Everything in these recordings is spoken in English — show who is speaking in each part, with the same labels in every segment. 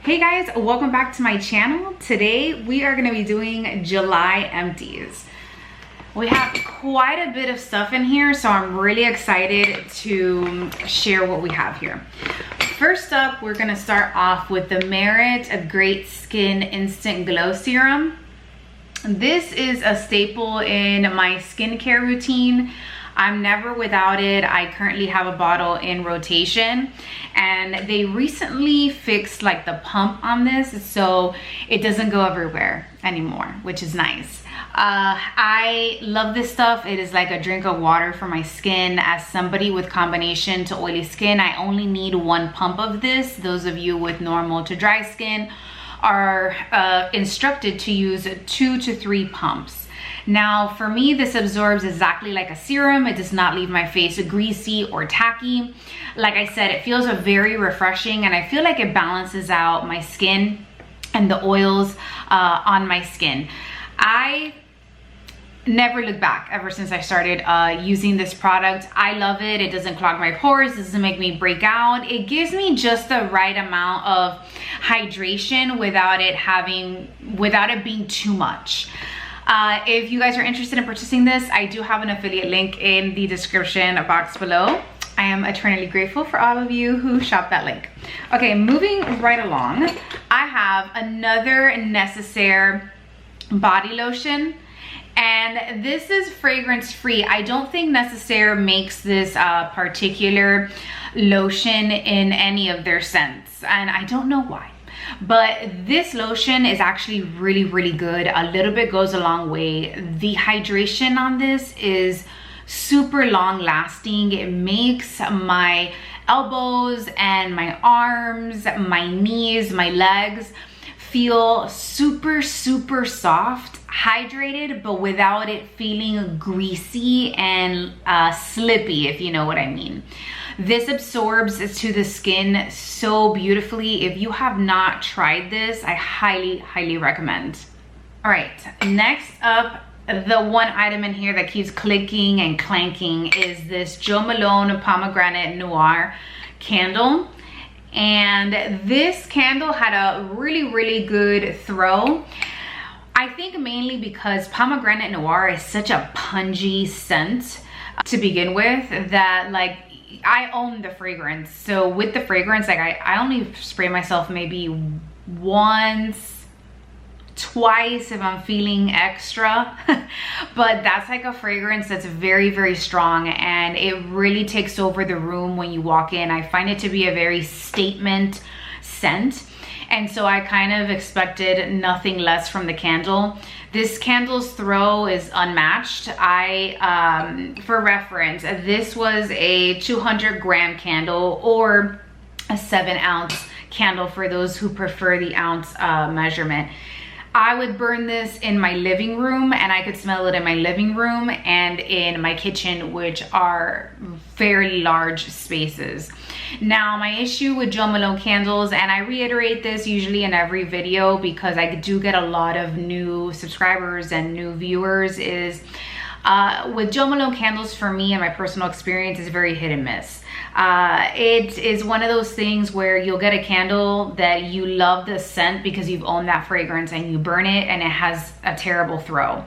Speaker 1: Hey guys, welcome back to my channel. Today we are going to be doing July empties. We have quite a bit of stuff in here, so I'm really excited to share what we have here. First up, we're going to start off with the Merit A Great Skin Instant Glow Serum. This is a staple in my skincare routine. I'm never without it. I currently have a bottle in rotation, and they recently fixed like the pump on this, so it doesn't go everywhere anymore, which is nice. I love this stuff. It is like a drink of water for my skin. As somebody with combination to oily skin, I only need one pump of this. Those of you with normal to dry skin are instructed to use 2 to 3 pumps. Now, for me, this absorbs exactly like a serum. It does not leave my face greasy or tacky. Like I said, it feels very refreshing, and I feel like it balances out my skin and the oils on my skin. I never look back ever since I started using this product. I love it. It doesn't clog my pores. It doesn't make me break out. It gives me just the right amount of hydration without it being too much. If you guys are interested in purchasing this, I do have an affiliate link in the description box below. I am eternally grateful for all of you who shop that link. Okay, moving right along, I have another Necessaire body lotion, and this is fragrance free. I don't think Necessaire makes this particular lotion in any of their scents, and I don't know why. But this lotion is actually really good. A little bit goes a long way. The hydration on this is super long lasting. It makes my elbows and my arms, my knees, my legs feel super soft, hydrated, but without it feeling greasy and slippy, if you know what I mean. This absorbs to the skin so beautifully. If you have not tried this, I highly recommend. All right, next up, the one item in here that keeps clicking and clanking is this Jo Malone Pomegranate Noir candle. And this candle had a really good throw. I think mainly because Pomegranate Noir is such a pungy scent to begin with that, like, I own the fragrance. So with the fragrance, like I only spray myself maybe once, twice if I'm feeling extra. But that's like a fragrance that's very strong, and it really takes over the room when you walk in. I find it to be a very statement scent, and so I kind of expected nothing less from the candle. This candle's throw is unmatched. For reference, this was a 200-gram candle, or a 7-ounce candle for those who prefer the ounce measurement. I would burn this in my living room, and I could smell it in my living room and in my kitchen, which are very large spaces. Now, my issue with Jo Malone candles, and I reiterate this usually in every video because I do get a lot of new subscribers and new viewers, is with Jo Malone candles, for me and my personal experience, is very hit and miss. It is one of those things where you'll get a candle that you love the scent because you've owned that fragrance, and you burn it and it has a terrible throw.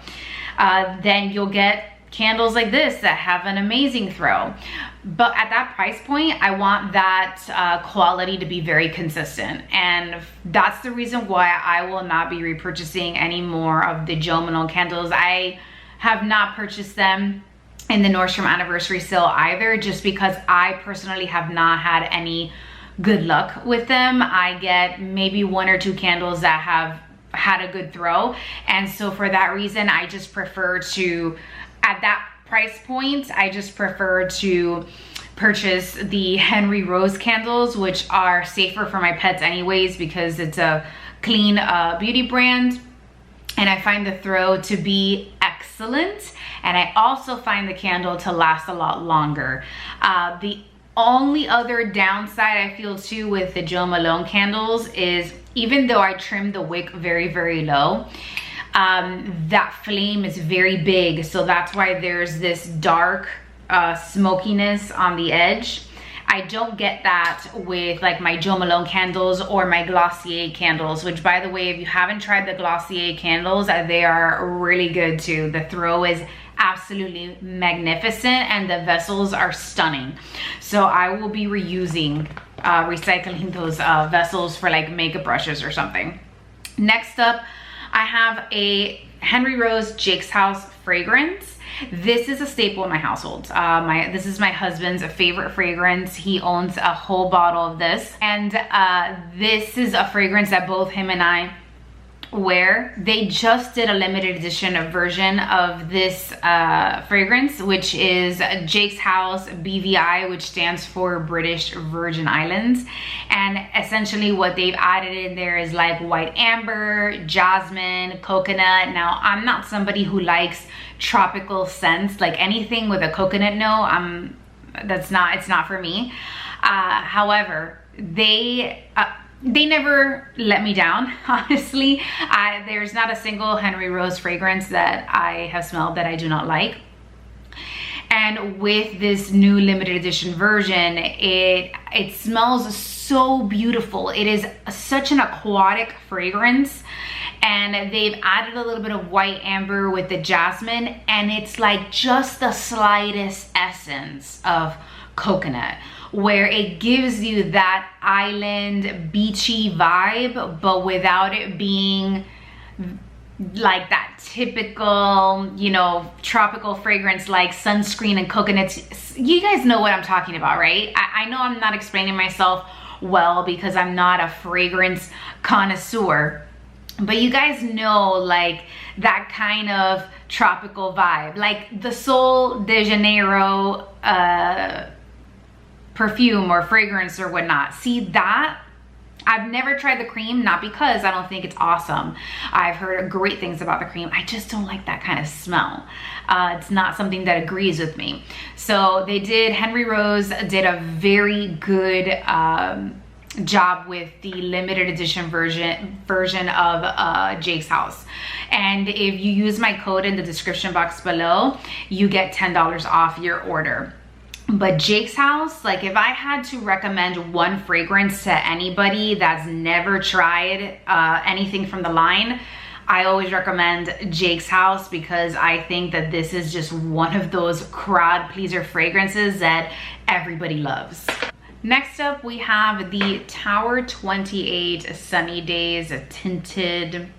Speaker 1: Then you'll get candles like this that have an amazing throw. But at that price point, I want that quality to be very consistent. And that's the reason why I will not be repurchasing any more of the Jo Malone candles. I have not purchased them in the Nordstrom anniversary sale either, just because I personally have not had any good luck with them. I get maybe 1 or 2 candles that have had a good throw, and so for that reason, I just prefer to, at that price point, I just prefer to purchase the Henry Rose candles, which are safer for my pets anyways because it's a clean beauty brand, and I find the throw to be excellent. And I also find the candle to last a lot longer. The only other downside I feel too with the Jo Malone candles is, even though I trim the wick very low, that flame is very big. So that's why there's this dark smokiness on the edge. I don't get that with like my Jo Malone candles or my Glossier candles, which by the way, if you haven't tried the Glossier candles, they are really good too. The throw is absolutely magnificent and the vessels are stunning. So I will be reusing, recycling those vessels for like makeup brushes or something. Next up, I have a Henry Rose Jake's House fragrance. This is a staple in my household. This is my husband's favorite fragrance. He owns a whole bottle of this. And this is a fragrance that both him and I wear. They just did a limited edition version of this fragrance, which is Jake's House BVI, which stands for British Virgin Islands. And essentially what they've added in there is like white amber, jasmine, coconut. Now, I'm not somebody who likes tropical scents, like anything with a coconut note. It's not for me. However, they never let me down, honestly. There's not a single Henry Rose fragrance that I have smelled that I do not like. And with this new limited edition version, it smells so beautiful. It is such an aquatic fragrance. And they've added a little bit of white amber with the jasmine, and it's like just the slightest essence of coconut, where it gives you that island beachy vibe, but without it being like that typical, you know, tropical fragrance like sunscreen and coconuts. You guys know what I'm talking about, right? I know I'm not explaining myself well because I'm not a fragrance connoisseur, but you guys know like that kind of tropical vibe, like the Sol de Janeiro perfume or fragrance or whatnot. See that? I've never tried the cream, not because I don't think it's awesome. I've heard great things about the cream. I just don't like that kind of smell. It's not something that agrees with me. So Henry Rose did a very good job with the limited edition version of Jake's House. And if you use my code in the description box below, you get $10 off your order. But Jake's House, like if I had to recommend one fragrance to anybody that's never tried anything from the line, I always recommend Jake's House, because I think that this is just one of those crowd pleaser fragrances that everybody loves. Next up, we have the Tower 28 Sunny Days Tinted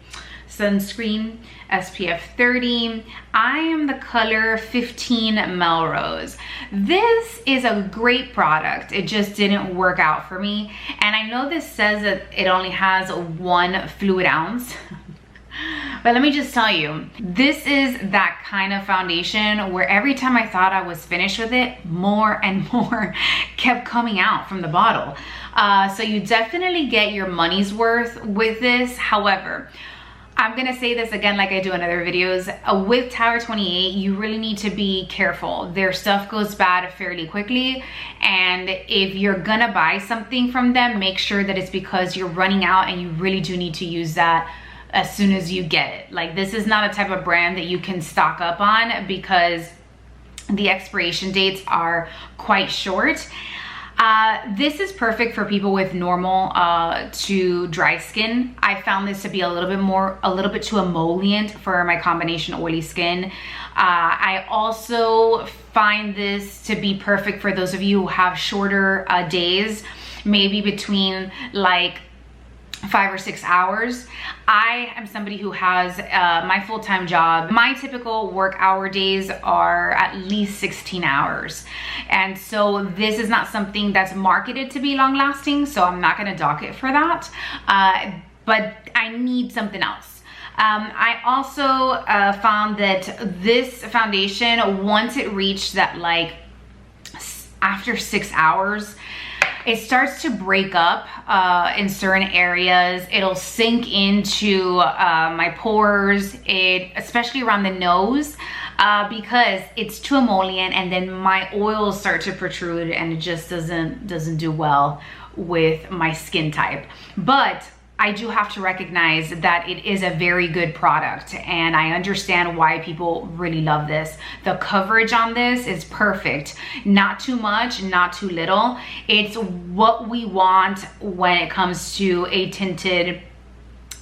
Speaker 1: Sunscreen, SPF 30. I am the color 15 Melrose. This is a great product. It just didn't work out for me. And I know this says that it only has 1 fluid ounce. But let me just tell you, this is that kind of foundation where every time I thought I was finished with it, more and more kept coming out from the bottle. So you definitely get your money's worth with this. However, I'm gonna say this again like I do in other videos. With Tower 28, you really need to be careful. Their stuff goes bad fairly quickly. And if you're gonna buy something from them, make sure that it's because you're running out and you really do need to use that as soon as you get it. Like, this is not a type of brand that you can stock up on because the expiration dates are quite short. This is perfect for people with normal to dry skin. I found this to be a little bit too emollient for my combination oily skin. I also find this to be perfect for those of you who have shorter days, maybe between like 5 or 6 hours. I am somebody who has my full-time job. My typical work hour days are at least 16 hours. And so this is not something that's marketed to be long-lasting, so I'm not gonna dock it for that. But I need something else. I also found that this foundation, once it reached that like after 6 hours, it starts to break up in certain areas. It'll sink into my pores, especially around the nose, because it's too emollient, and then my oils start to protrude, and it just doesn't do well with my skin type. But I do have to recognize that it is a very good product, and I understand why people really love this. The coverage on this is perfect. Not too much, not too little. It's what we want when it comes to a tinted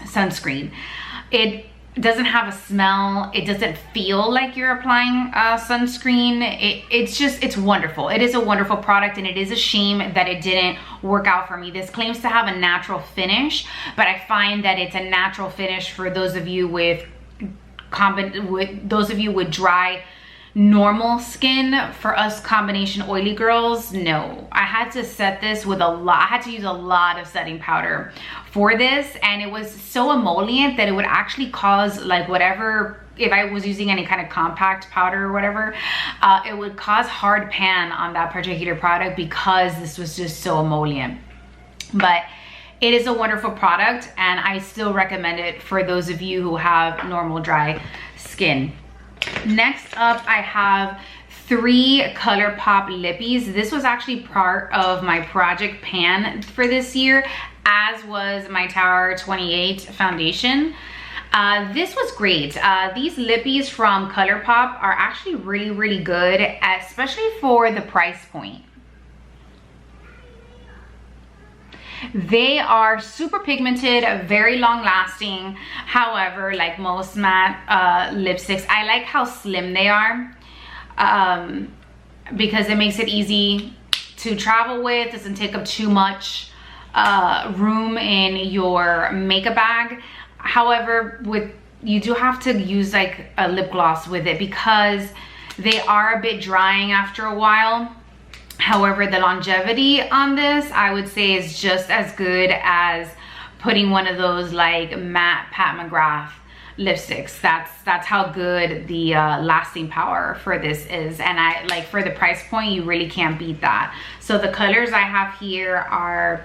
Speaker 1: sunscreen. It doesn't have a smell. It doesn't feel like you're applying sunscreen. It's wonderful. It is a wonderful product, and it is a shame that it didn't work out for me. This claims to have a natural finish, but I find that it's a natural finish for those of you with dry normal skin. For us combination oily girls, no. I had to set this with I had to use a lot of setting powder for this, and it was so emollient that it would actually cause like whatever, if I was using any kind of compact powder or whatever, it would cause hard pan on that particular product because this was just so emollient. But it is a wonderful product, and I still recommend it for those of you who have normal dry skin. Next up, I have 3 Colourpop Lippies. This was actually part of my project pan for this year, as was my Tower 28 foundation. This was great. These lippies from Colourpop are actually really, really good, especially for the price point. They are super pigmented, very long lasting. However, like most matte lipsticks, I like how slim they are because it makes it easy to travel with. Doesn't take up too much room in your makeup bag. However, you do have to use like a lip gloss with it because they are a bit drying after a while. However, the longevity on this, I would say, is just as good as putting one of those like matte Pat McGrath lipsticks. That's how good the lasting power for this is. And I like, for the price point, you really can't beat that. So the colors I have here are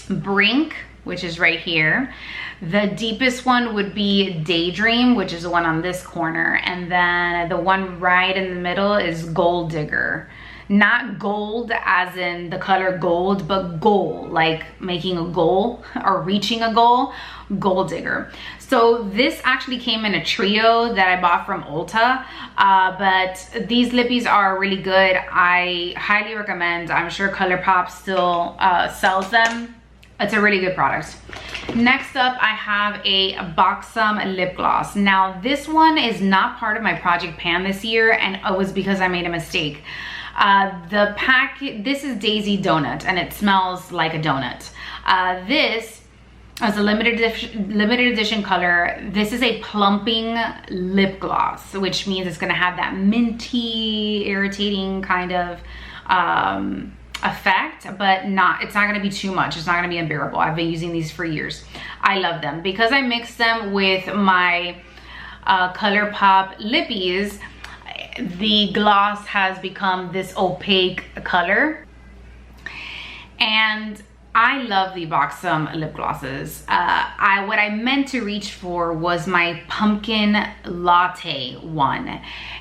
Speaker 1: Brink, which is right here. The deepest one would be Daydream, which is the one on this corner. And then the one right in the middle is Gold Digger. Not gold as in the color gold, but goal, like making a goal or reaching a goal, Gold Digger. So this actually came in a trio that I bought from Ulta, but these lippies are really good. I highly recommend. I'm sure Colourpop still sells them. It's a really good product. Next up, I have a Buxom lip gloss. Now this one is not part of my project pan this year, and it was because I made a mistake. This is Daisy Donut, and it smells like a donut. This is a limited edition color. This is a plumping lip gloss, which means it's gonna have that minty, irritating kind of effect, but it's not gonna be too much. It's not gonna be unbearable. I've been using these for years. I love them because I mix them with my Colourpop lippies. The gloss has become this opaque color, and I love the Buxom lip glosses. What I meant to reach for was my pumpkin latte one,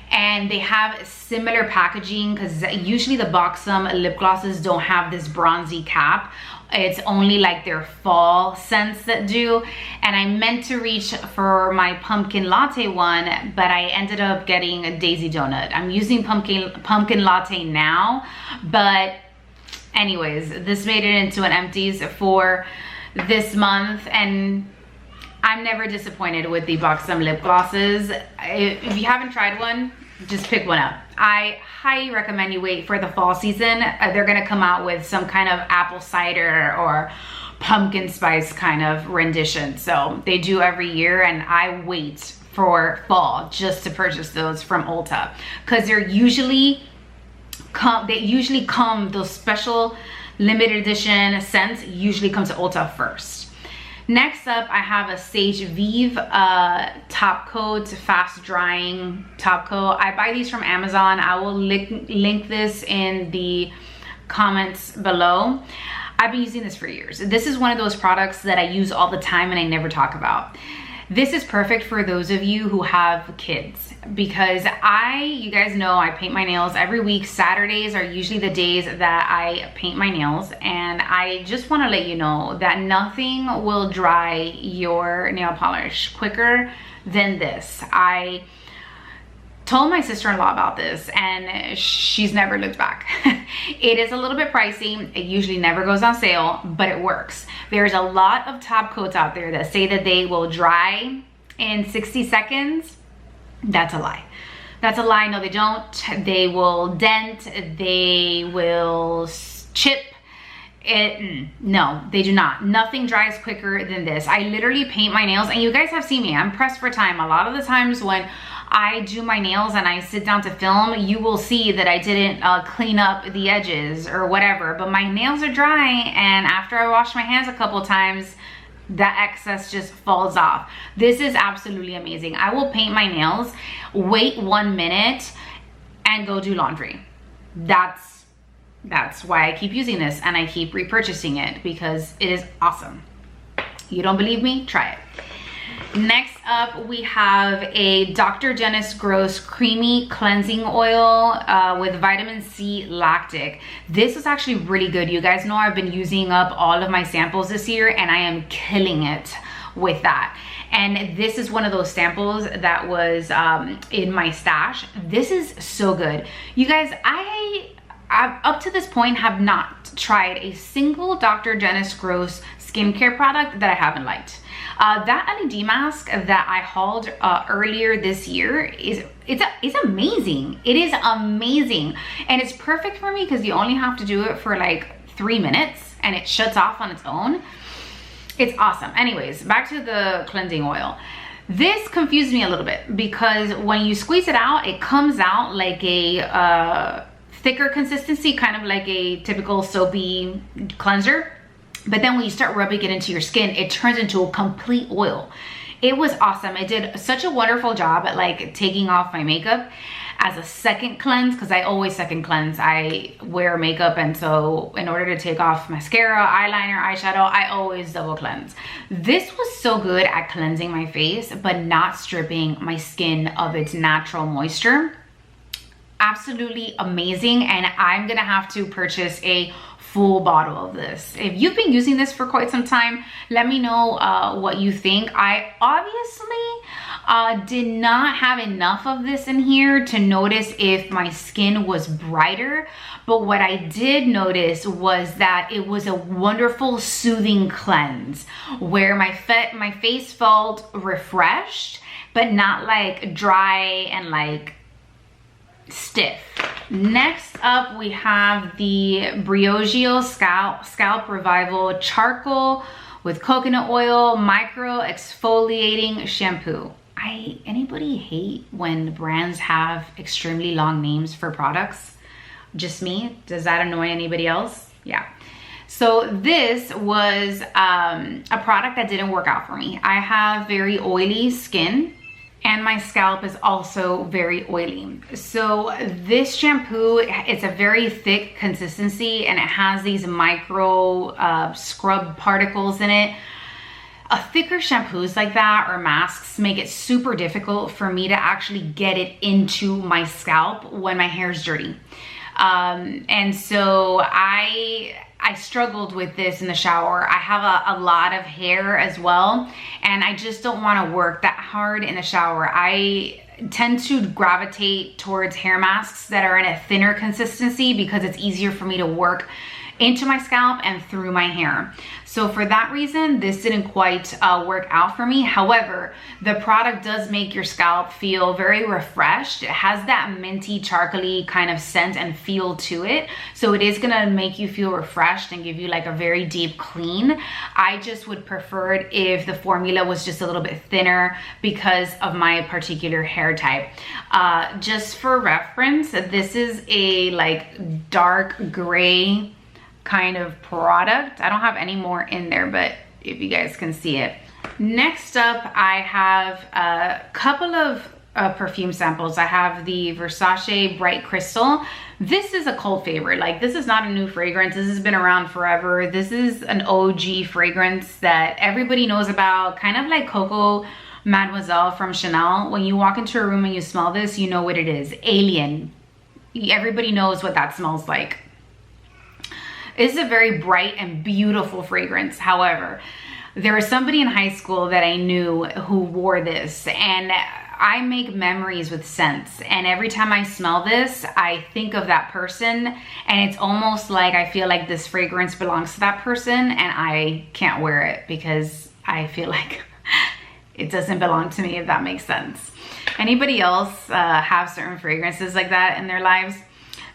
Speaker 1: and they have similar packaging because usually the Buxom lip glosses don't have this bronzy cap. It's only like their fall scents that do, and I meant to reach for my pumpkin latte one, but I ended up getting a Daisy Donut. I'm using pumpkin latte now, but anyways, this made it into an Empties for this month, and I'm never disappointed with the Buxom lip glosses. If you haven't tried one, just pick one up. I highly recommend you wait for the fall season. They're gonna come out with some kind of apple cider or pumpkin spice kind of rendition. So they do every year, and I wait for fall just to purchase those from Ulta because they're usually those special limited edition scents usually come to Ulta first. Next up, I have a Sage Vive top coat, fast drying top coat. I buy these from Amazon. I will link this in the comments below. I've been using this for years. This is one of those products that I use all the time and I never talk about. This is perfect for those of you who have kids, because you guys know I paint my nails every week. Saturdays are usually the days that I paint my nails, and I just want to let you know that nothing will dry your nail polish quicker than this. I told my sister-in-law about this and she's never looked back. It is a little bit pricey. It usually never goes on sale, but it works. There's a lot of top coats out there that say that they will dry in 60 seconds. That's a lie. That's a lie. No, they don't. They will dent, they will chip. No, they do not. Nothing dries quicker than this. I literally paint my nails, and you guys have seen me. I'm pressed for time. A lot of the times when I do my nails and I sit down to film, you will see that I didn't clean up the edges or whatever, but my nails are dry, and after I wash my hands a couple times, that excess just falls off. This is absolutely amazing. I will paint my nails, wait 1 minute, and go do laundry. That's why I keep using this and I keep repurchasing it, because it is awesome. You don't believe me? Try it. Next up, we have a Dr. Jenni Gross Creamy Cleansing Oil with vitamin C lactic. This is actually really good. You guys know I've been using up all of my samples this year, and I am killing it with that. And this is one of those samples that was in my stash. This is so good. You guys, I've up to this point have not tried a single Dr. Jenni Gross skincare product that I haven't liked. That LED mask that I hauled earlier this year it's amazing. It is amazing, and it's perfect for me because you only have to do it for like 3 minutes and it shuts off on its own. It's awesome. Anyways, back to the cleansing oil. This confused me a little bit because when you squeeze it out, it comes out like a thicker consistency, kind of like a typical soapy cleanser. But then when you start rubbing it into your skin, it turns into a complete oil. It was awesome. It did such a wonderful job at like taking off my makeup as a second cleanse, because I always second cleanse. I wear makeup, and so in order to take off mascara, eyeliner, eyeshadow, I always double cleanse. This was so good at cleansing my face, but not stripping my skin of its natural moisture. Absolutely amazing, and I'm gonna have to purchase a full bottle of this. If you've been using this for quite some time, let me know what you think. I obviously did not have enough of this in here to notice if my skin was brighter, but what I did notice was that it was a wonderful soothing cleanse where my face felt refreshed, but not like dry and like stiff. Next up, we have the BrowGel Scalp Revival Charcoal with Coconut Oil Micro Exfoliating Shampoo. Anybody hate when brands have extremely long names for products? Just me? Does that annoy anybody else? Yeah. So this was a product that didn't work out for me. I have very oily skin, and my scalp is also very oily. So this shampoo, it's a very thick consistency, and it has these micro scrub particles in it. Thicker shampoos like that or masks make it super difficult for me to actually get it into my scalp when my hair is dirty. And so I struggled with this in the shower. I have a lot of hair as well, and I just don't want to work that hard in the shower. I tend to gravitate towards hair masks that are in a thinner consistency because it's easier for me to work into my scalp and through my hair. So for that reason, this didn't quite work out for me. However, the product does make your scalp feel very refreshed. It has that minty, charcoaly kind of scent and feel to it. So it is gonna make you feel refreshed and give you like a very deep clean. I just would prefer it if the formula was just a little bit thinner because of my particular hair type. Just for reference, this is a like dark gray kind of product. I don't have any more in there, but if you guys can see it. Next up, I have a couple of perfume samples. I have the Versace Bright Crystal. This is a cult favorite. Like, this is not a new fragrance. This has been around forever. This is an OG fragrance that everybody knows about, kind of like Coco Mademoiselle from Chanel. When you walk into a room and you smell this, you know what it is. Alien. Everybody knows what that smells like. It's a very bright and beautiful fragrance. However, there was somebody in high school that I knew who wore this, and I make memories with scents, and every time I smell this, I think of that person, and it's almost like I feel like this fragrance belongs to that person, and I can't wear it because I feel like it doesn't belong to me, if that makes sense. Anybody else have certain fragrances like that in their lives?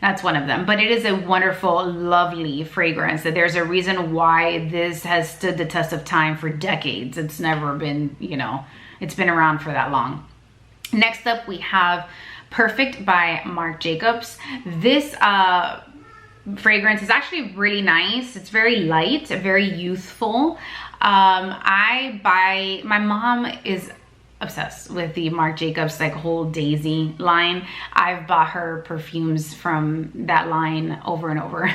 Speaker 1: That's one of them. But it is a wonderful, lovely fragrance. That there's a reason why this has stood the test of time for decades. It's never been, you know, it's been around for that long. Next up, we have Perfect by Marc Jacobs. This fragrance is actually really nice. It's very light, very youthful. My mom is obsessed with the Marc Jacobs like whole Daisy line. I've bought her perfumes from that line over and over.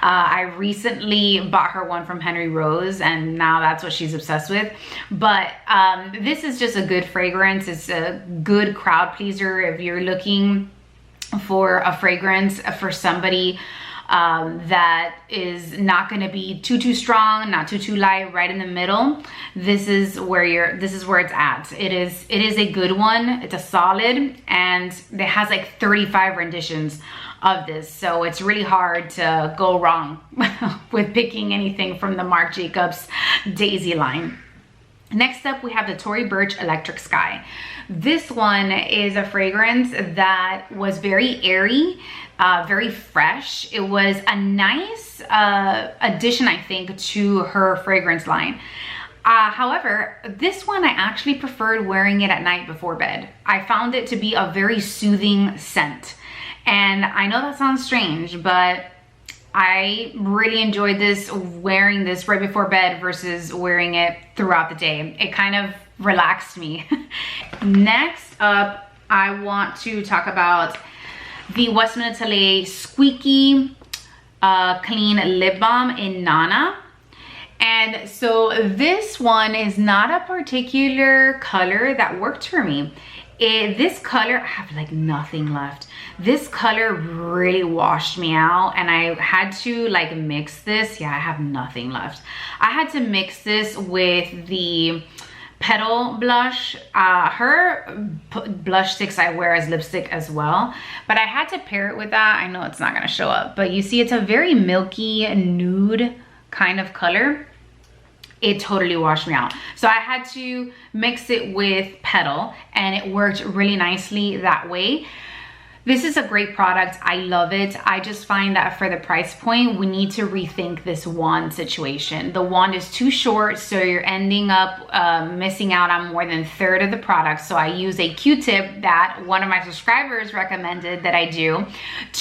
Speaker 1: I recently bought her one from Henry Rose, and now that's what she's obsessed with. But this is just a good fragrance. It's a good crowd pleaser if you're looking for a fragrance for somebody that is not going to be too strong, not too light, right in the middle. This is where it's at. It is a good one. It's a solid, and it has like 35 renditions of this, so it's really hard to go wrong with picking anything from the Marc Jacobs Daisy line. Next up, we have the Tory Burch Electric Sky. This one is a fragrance that was very airy, very fresh. It was a nice addition, I think, to her fragrance line. However, this one I actually preferred wearing it at night before bed. I found it to be a very soothing scent. And I know that sounds strange, but I really enjoyed this, wearing this right before bed versus wearing it throughout the day. It kind of relaxed me. Next up, I want to talk about the Westman Atelier Squeaky Clean Lip Balm in Nana. And so this one is not a particular color that worked for me. This color, I have like nothing left. This color really washed me out, and I had to like mix this. Yeah, I have nothing left. I had to mix this with the Petal blush. Her blush sticks I wear as lipstick as well, but I had to pair it with that. I know it's not gonna show up, but you see it's a very milky nude kind of color. It totally washed me out. So I had to mix it with Petal, and it worked really nicely that way. This is a great product. I love it. I just find that for the price point, we need to rethink this wand situation. The wand is too short, so you're ending up missing out on more than a third of the product. So I use a Q-tip that one of my subscribers recommended that I do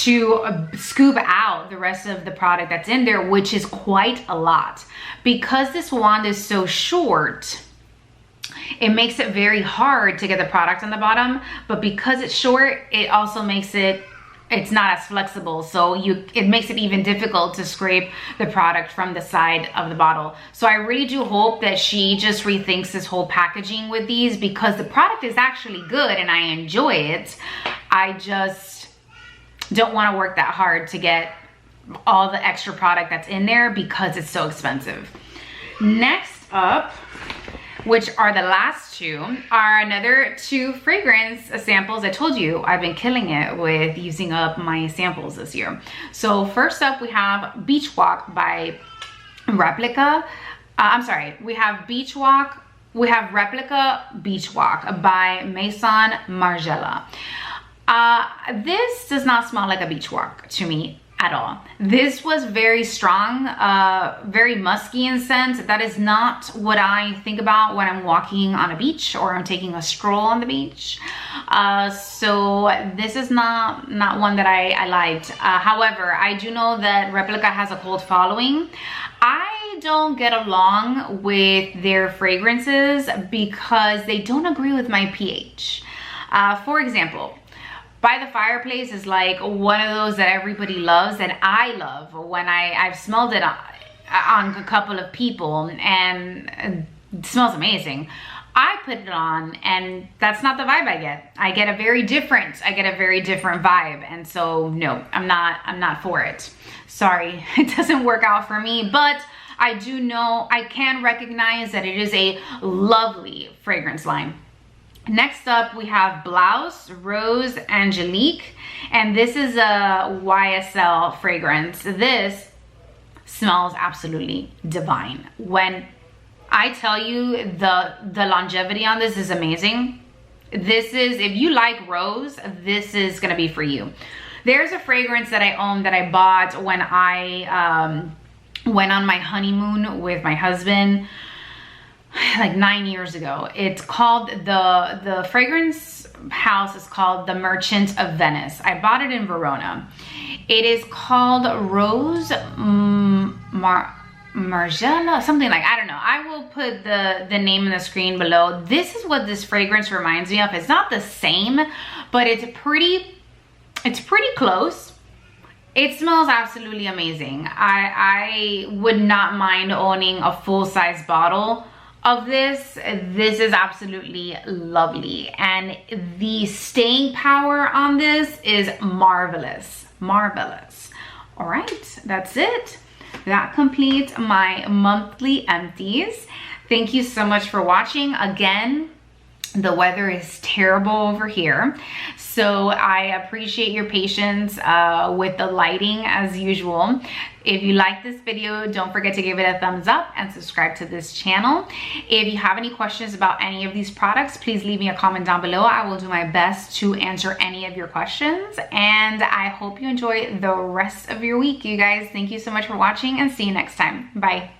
Speaker 1: to scoop out the rest of the product that's in there, which is quite a lot. Because this wand is so short, it makes it very hard to get the product on the bottom, but because it's short, it also makes it's not as flexible, so it makes it even difficult to scrape the product from the side of the bottle. So I really do hope that she just rethinks this whole packaging with these, because the product is actually good and I enjoy it. I just don't want to work that hard to get all the extra product that's in there because it's so expensive. Next up, which are the last two, are another two fragrance samples. I told you I've been killing it with using up my samples this year. So first up, we have Beach Walk by Replica. We have Replica Beach Walk by Maison Margiela. This does not smell like a beach walk to me at all. This was very strong, very musky in scent. That is not what I think about when I'm walking on a beach or I'm taking a stroll on the beach. So this is not one that I liked. However, I do know that Replica has a cult following. I don't get along with their fragrances because they don't agree with my pH. For example, By the Fireplace is like one of those that everybody loves, and I love when I've smelled it on a couple of people, and it smells amazing. I put it on and that's not the vibe I get. I get a very different vibe. And so no, I'm not for it. Sorry, it doesn't work out for me, but I do know, I can recognize that it is a lovely fragrance line. Next up, we have Blouse Rose Angelique, and this is a YSL fragrance. This smells absolutely divine. When I tell you the longevity on this is amazing. This is, if you like rose, this is gonna be for you. There's a fragrance that I own that I bought when I went on my honeymoon with my husband like 9 years ago. It's called, the fragrance house is called The Merchant of Venice. I bought it in Verona. It is called Rose Margiela, something like, I don't know. I will put the name on the screen below. This is what this fragrance reminds me of. It's not the same, but it's pretty close. It smells absolutely amazing. I would not mind owning a full-size bottle of this. This is absolutely lovely. And the staying power on this is marvelous, marvelous. All right, that's it. That completes my monthly empties. Thank you so much for watching. Again, the weather is terrible over here, so I appreciate your patience with the lighting as usual. If you like this video, don't forget to give it a thumbs up and subscribe to this channel. If you have any questions about any of these products, please leave me a comment down below. I will do my best to answer any of your questions, and I hope you enjoy the rest of your week, you guys. Thank you so much for watching, and see you next time. Bye.